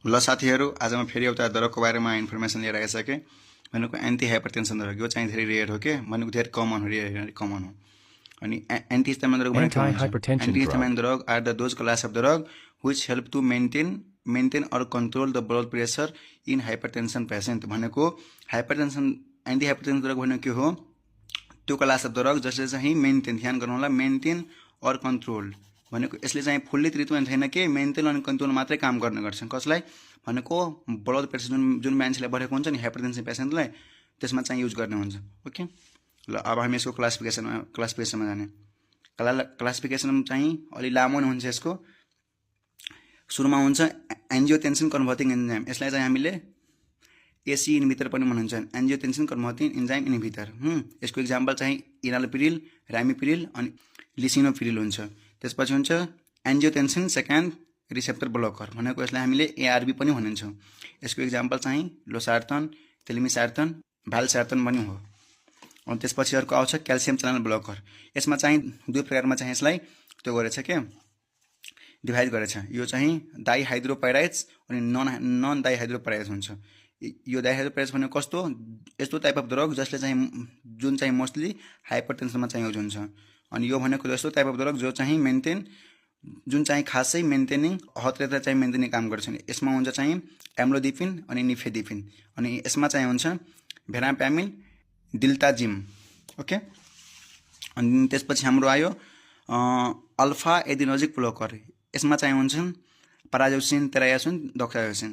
ल साथीहरू, आज म फेरि एउटा ड्रगको बारेमा इन्फर्मेसन लिएर आइसकेँ। भनेको एन्टी हाइपरटेन्सन ड्रग। यो चाहिँ धेरै रेयर हो के, भनेको धेरै कमन हो, रेयर कमन हो। अनि एन्टी हिस्टामिन ड्रग भनेको के हुन्छ? Anti-hypertension anti histamine drug. Drug are the those class of drug which help to maintain or control the blood pressure in hypertension patient. भनेको हाइपरटेन्सन एन्टी हाइपरटेन्सन ड्रग भनेको के हो? त्यो क्लास अफ ड्रग जसले चाहिँ मेन्टेन, ध्यान गर्नु होला, मेन्टेन अर कन्ट्रोल। भनेको यसले चाहिँ फुल्ली ट्रिटमेन्ट छैन कि मेन्टेन अनि कन्ट्रोल मात्रै काम गर्ने गर्छन्। कसलाई? भनेको ब्लड प्रेसर जुन मान्छेलाई बढेको हुन्छ नि, हाइपरटेन्सन पेसेन्टलाई, त्यसमा चाहिँ युज गर्ने हुन्छ। ओके, ल अब हामी यसको क्लासिफिकेसनमा जाने। क्लासिफिकेसन चाहिँ अलि लामो नै हुन्छ। यसको सुरुमा हुन्छ एन्जियोटेन्सिन कन्भर्टिङ एन्जाइम। यसलाई चाहिँ हामीले एसी इन्हिबिटर पनि भनिन्छ, एन्जियोटेन्सिन कन्भर्टिङ एन्जाइम इन्हिबिटर। यसको इक्जाम्पल चाहिँ इनालोपिरिल, रामिपिरिल अनि लिसिनोपिरिल हुन्छ। त्यसपछि हुन्छ एन्जियोटेन्सिन सेकेन्ड रिसेप्टर ब्लकर। भनेको यसलाई हामीले एआरबी पनि भनिन्छौँ। यसको इक्जाम्पल चाहिँ लोसार्टन, तेलिमिसार्टन, भ्यालसार्टन पनि हो। अनि त्यसपछि अर्को आउँछ क्याल्सियम च्यानल ब्लकर। यसमा चाहिँ दुई प्रकारमा चाहिँ यसलाई त्यो गरेछ के, डिभाइड गरेछ। यो चाहिँ डाइहाइड्रोपेराइड्स अनि नन डाइहाइड्रोपेराइड्स हुन्छ। यो डाइहाइड्रोपेराइड्स भनेको कस्तो? यस्तो टाइप अफ ड्रग जसले चाहिँ जुन चाहिँ मोस्टली हाइपरटेन्सनमा चाहिँ युज हुन्छ। अनि यो भनेको यस्तो टाइप अफ ड्रग जो चाहिँ जुन चाहिँ खासै मेन्टेनिङ हतरेता चाहिँ मेन्टेनिङ काम गर्छन्। यसमा हुन्छ चाहिँ एम्लोडिपिन अनि निफेडिपिन। अनि यसमा चाहिँ हुन्छ भेराप्यामिन, डिल्टाजिम। ओके, अनि त्यसपछि हाम्रो आयो अल्फा एडिनर्जिक ब्लकर। यसमा चाहिँ हुन्छ पाराजोसिन, तेरायोसिन, डोक्सायोसिन,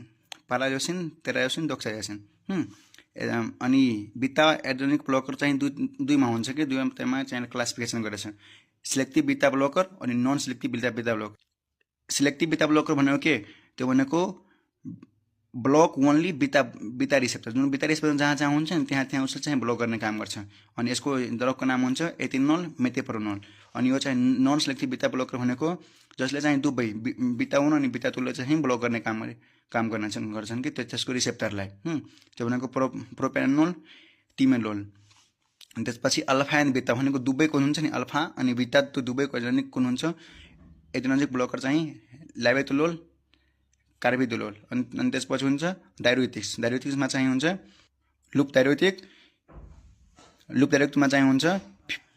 पाराजोसिन, तेरायोसिन, डोक्सायोसिन। अनि बिटा एड्रेनिक ब्लकर चाहिँ दुईमा हुन्छ कि दुईमा चाहिँ क्लासिफिकेसन गरेछ, सिलेक्टिभ बिटा ब्लकर अनि नन सिलेक्टिभ बिटा ब्लकर। सिलेक्टिभ बिटा ब्लकर भनेको के? त्यो भनेको ब्लक ओन्ली बिटा रिसेप्टर। जुन बिटा रिसेप्टर जहाँ हुन्छ नि त्यहाँ उसले चाहिँ ब्लक गर्ने काम गर्छ। अनि यसको ड्रगको नाम हुन्छ एथिनोल मेथोप्रोनोल। अनि यो चाहिँ नन सिलेक्टिभ बिटा ब्लकर भनेको जसले चाहिँ दुवै बिटा 1 अनि बिटा 2ले चाहिँ ब्लक गर्ने काम गर्छन् कि त्यसको रिसेप्टरलाई। त्यो भनेको प्रोपेनोल, टिमेलोल। अनि त्यसपछि अल्फा एन्ड बिटा भनेको दुवै कुन हुन्छ नि, अल्फा अनि बिटा, त्यो दुवैको एड्रेनिक कुन हुन्छ? एड्रेनर्जिक ब्लकर चाहिँ लाइबेटोलोल, कार्बिडोलोल। अनि त्यसपछि हुन्छ डायरेटिक्समा चाहिँ हुन्छ लुप डायरेक्टमा चाहिँ हुन्छ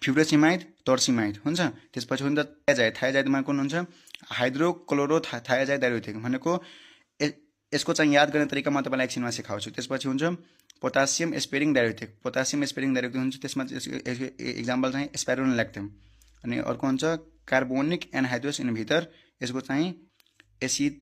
फ्युरेसिमाइड, टर्सिमाइड हुन्छ। त्यसपछि हुन्छ थाइजाइडमा कुन हुन्छ? हाइड्रोक्लोरोथाइजाइड डायरेटिक। भनेको यसको चाहिँ याद गर्ने तरिका म तपाईँलाई एकछिनमा सिकाउँछु। त्यसपछि हुन्छ potassium sparing diuretic. Potassium sparing diuretic हुन्छ, त्यसमा इक्जाम्पल चाहिँ स्पाइरोनोल्याक्टिन। अनि अर्को हुन्छ कार्बोनिक एनहाइड्रोस इन्हिबिटर। यसको चाहिँ